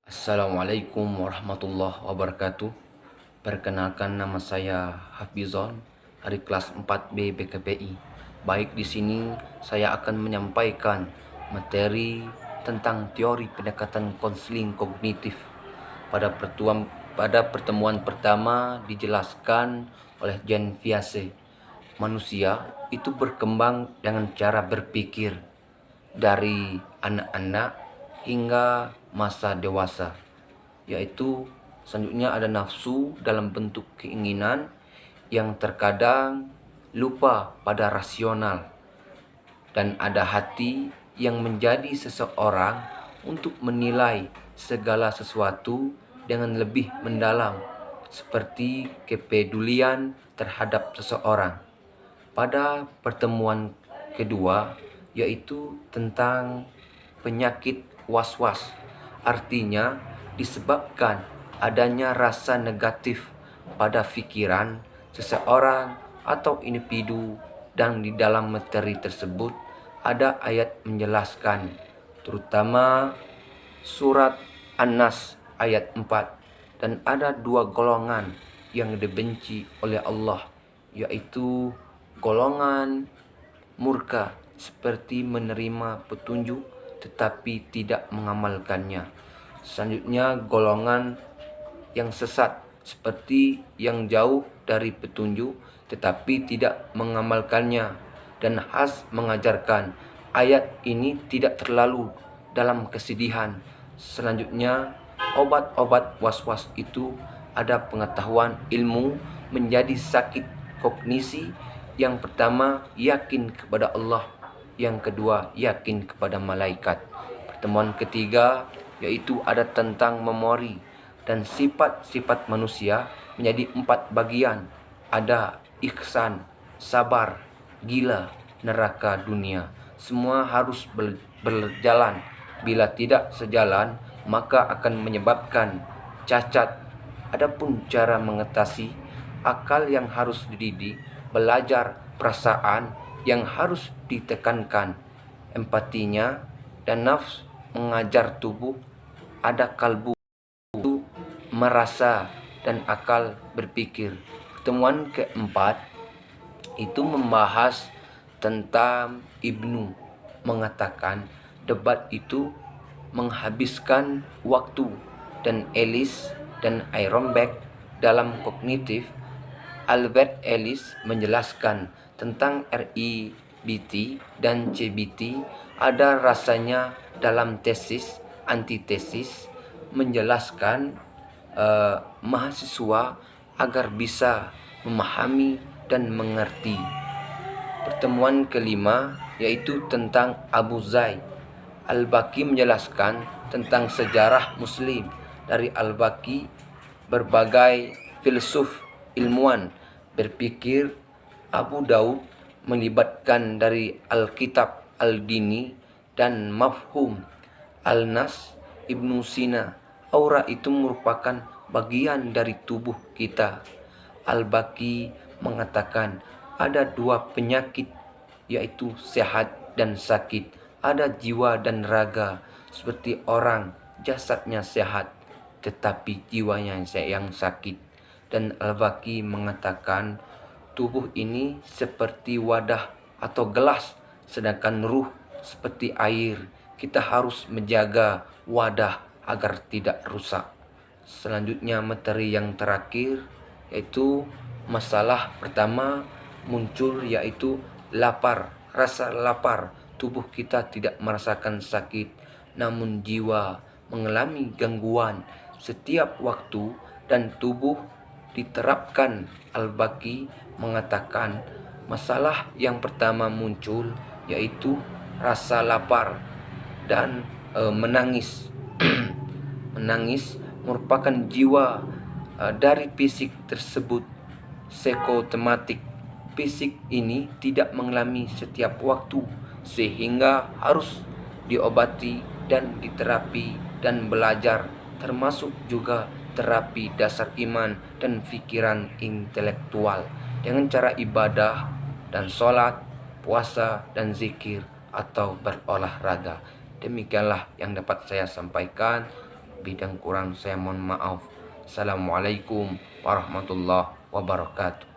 Assalamualaikum warahmatullahi wabarakatuh. Perkenalkan, nama saya Hafizon dari kelas 4B BKPI. Baik, di sini saya akan menyampaikan materi tentang teori pendekatan konseling kognitif. Pada pertemuan pertama dijelaskan oleh Jean Piaget, manusia itu berkembang dengan cara berpikir dari anak-anak hingga masa dewasa, yaitu selanjutnya ada nafsu dalam bentuk keinginan yang terkadang lupa pada rasional, dan ada hati yang menjadi seseorang untuk menilai segala sesuatu dengan lebih mendalam, seperti kepedulian terhadap seseorang. Pada pertemuan kedua, yaitu tentang penyakit was-was, artinya disebabkan adanya rasa negatif pada pikiran seseorang atau individu, dan di dalam materi tersebut ada ayat menjelaskan, terutama surat An-Nas ayat 4, dan ada dua golongan yang dibenci oleh Allah, yaitu golongan murka, seperti menerima petunjuk tetapi tidak mengamalkannya. Selanjutnya golongan yang sesat, seperti yang jauh dari petunjuk tetapi tidak mengamalkannya. Dan Has mengajarkan ayat ini tidak terlalu dalam kesedihan. Selanjutnya, obat-obat was-was itu ada pengetahuan ilmu menjadi sakit kognisi. Yang pertama, yakin kepada Allah. Yang kedua, yakin kepada malaikat. Pertemuan ketiga yaitu ada tentang memori dan sifat-sifat manusia menjadi 4 bagian. Ada ihsan, sabar, gila, neraka, dunia. Semua harus berjalan. Bila tidak sejalan, maka akan menyebabkan cacat. Adapun cara mengatasi, akal yang harus dididik, belajar perasaan yang harus ditekankan, empatinya, dan nafs mengajar tubuh, ada kalbu merasa, dan akal berpikir. Pertemuan keempat itu membahas tentang Ibnu mengatakan debat itu menghabiskan waktu, dan Ellis dan Ehrenberg dalam kognitif. Albert Ellis menjelaskan tentang REBT dan CBT ada rasanya dalam tesis antitesis, menjelaskan mahasiswa agar bisa memahami dan mengerti. Pertemuan kelima yaitu tentang Abu Zaid. Al-Baqi menjelaskan tentang sejarah Muslim. Dari Al-Baqi, berbagai filsuf ilmuwan berpikir Abu Daud melibatkan dari Alkitab Al-Dini dan Mafhum Al-Nas Ibnu Sina. Aura itu merupakan bagian dari tubuh kita. Al-Baqi mengatakan ada 2 penyakit, yaitu sehat dan sakit. Ada jiwa dan raga. Seperti orang jasadnya sehat tetapi jiwanya yang sakit. Dan Al-Baqi mengatakan tubuh ini seperti wadah atau gelas, sedangkan ruh seperti air. Kita harus menjaga wadah agar tidak rusak. Selanjutnya materi yang terakhir yaitu masalah pertama muncul, yaitu lapar. Rasa lapar, tubuh kita tidak merasakan sakit, namun jiwa mengalami gangguan setiap waktu dan tubuh diterapkan. Al-Baqi mengatakan masalah yang pertama muncul yaitu rasa lapar dan menangis. Menangis merupakan jiwa dari fisik tersebut psikotematik. Fisik ini tidak mengalami setiap waktu, sehingga harus diobati dan diterapi dan belajar, termasuk juga terapi dasar iman dan pikiran intelektual dengan cara ibadah dan sholat, puasa, dan zikir atau berolahraga. Demikianlah yang dapat saya sampaikan. Lebih dan kurang saya mohon maaf. Assalamualaikum warahmatullahi wabarakatuh.